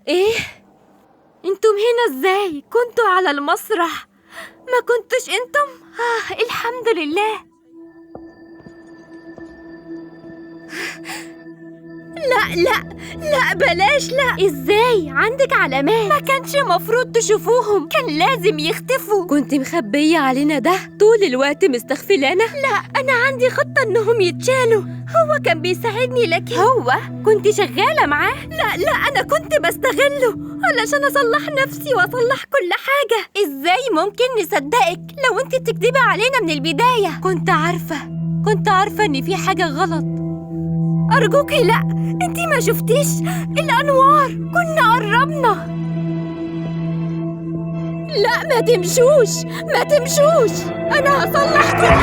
ايه؟ انتم هنا ازاي؟ كنتوا على المسرح؟ ما كنتش انتم؟ الحمد لله. لا لا لا، بلاش، لا. ازاي؟ عندك علامات. ما كانش مفروض تشوفوهم، كان لازم يختفوا. كنت مخبية علينا ده طول الوقت مستغفلانا. لا، انا عندي خطة انهم يتشالوا. هو كان بيساعدني، لكن هو كنت شغالة معاه. لا لا، انا كنت بستغله علشان اصلح نفسي واصلح كل حاجة. ازاي ممكن نصدقك لو انت بتكذبي علينا من البداية؟ كنت عارفة ان في حاجة غلط. أرجوكي لا، انتي ما شفتيش الأنوار؟ كنا قربنا. لا، ما تمشوش، أنا هصلح كل